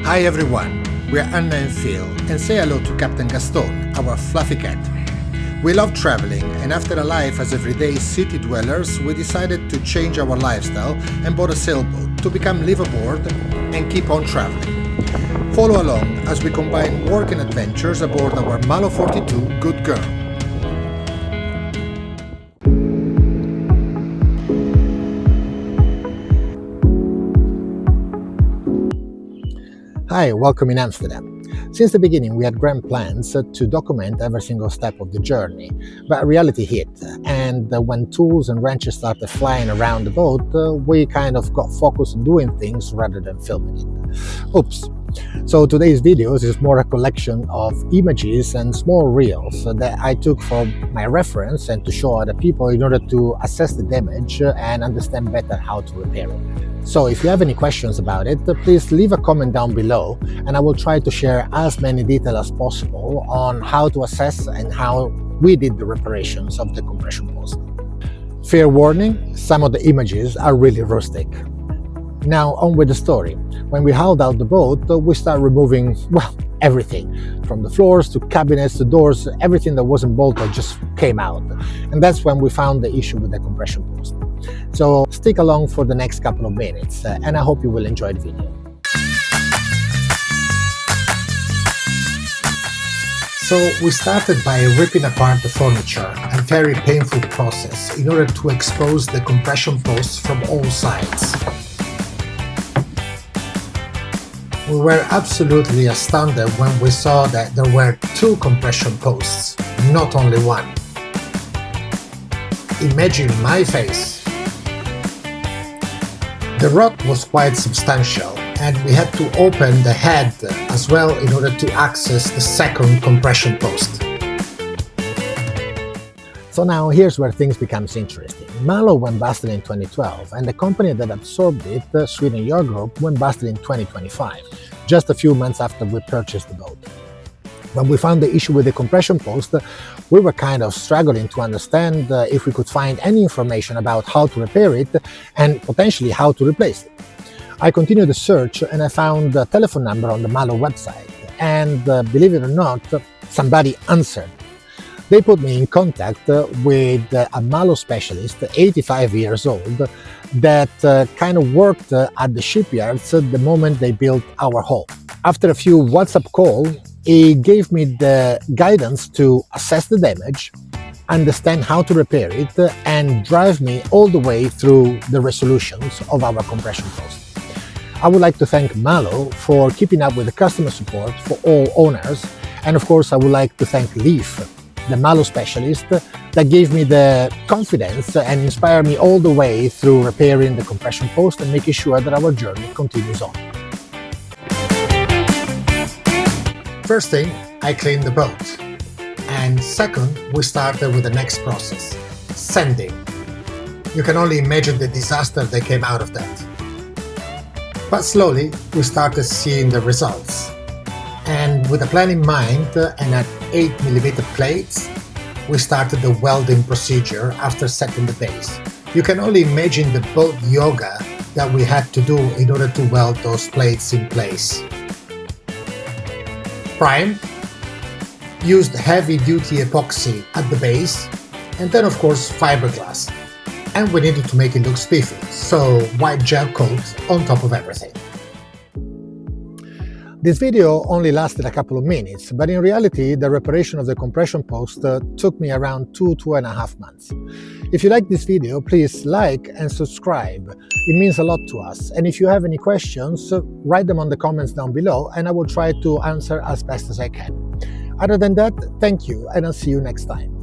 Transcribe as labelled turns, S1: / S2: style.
S1: Hi everyone, we're Anna&Fil and say hello to Captain Gaston, our fluffy cat. We love traveling, and after a life as everyday city dwellers, we decided to change our lifestyle and bought a sailboat to become live aboard and keep on traveling. Follow along as we combine work and adventures aboard our Malö 42 Good Girl. Hi, welcome in Amsterdam. Since the beginning we had grand plans to document every single step of the journey, but reality hit, and when tools and wrenches started flying around the boat, we kind of got focused on doing things rather than filming it. Oops. So today's videos is more a collection of images and small reels that I took for my reference and to show other people in order to assess the damage and understand better how to repair it. So if you have any questions about it, please leave a comment down below and I will try to share as many details as possible on how to assess and how we did the reparations of the compression post. Fair warning, some of the images are really rustic. Now on with the story. When we hauled out the boat, we started removing, well, everything. From the floors to cabinets to doors, everything that wasn't bolted just came out. And that's when we found the issue with the compression post. So stick along for the next couple of minutes and I hope you will enjoy the video. So we started by ripping apart the furniture, a very painful process, in order to expose the compression posts from all sides. We were absolutely astounded when we saw that there were two compression posts, not only one. Imagine my face. The rot was quite substantial and we had to open the head as well in order to access the second compression post. So now here's where things becomes interesting. Malö went busted in 2012 and the company that absorbed it, Sweden Yacht Group, went busted in 2025, just a few months after we purchased the boat. When we found the issue with the compression post, we were kind of struggling to understand if we could find any information about how to repair it and potentially how to replace it. I continued the search and I found a telephone number on the Malö website and believe it or not, somebody answered. They put me in contact with a Malö specialist, 85 years old, that kind of worked at the shipyards the moment they built our hull. After a few WhatsApp calls, he gave me the guidance to assess the damage, understand how to repair it, and drive me all the way through the resolutions of our compression post. I would like to thank Malö for keeping up with the customer support for all owners, and of course I would like to thank Laef, the Malö specialist that gave me the confidence and inspired me all the way through repairing the compression post and making sure that our journey continues on. First thing, I cleaned the boat. And second, we started with the next process, sanding. You can only imagine the disaster that came out of that. But slowly, we started seeing the results. And with a plan in mind and at 8mm plates, we started the welding procedure after setting the base. You can only imagine the boat yoga that we had to do in order to weld those plates in place. Prime, used heavy-duty epoxy at the base, and then of course fiberglass. And we needed to make it look spiffy, so white gel coat on top of everything. This video only lasted a couple of minutes, but in reality the reparation of the compression post took me around 2.5 months. If you like this video, please like and subscribe. It means a lot to us, and if you have any questions, write them on the comments down below and I will try to answer as best as I can. Other than that, thank you and I'll see you next time.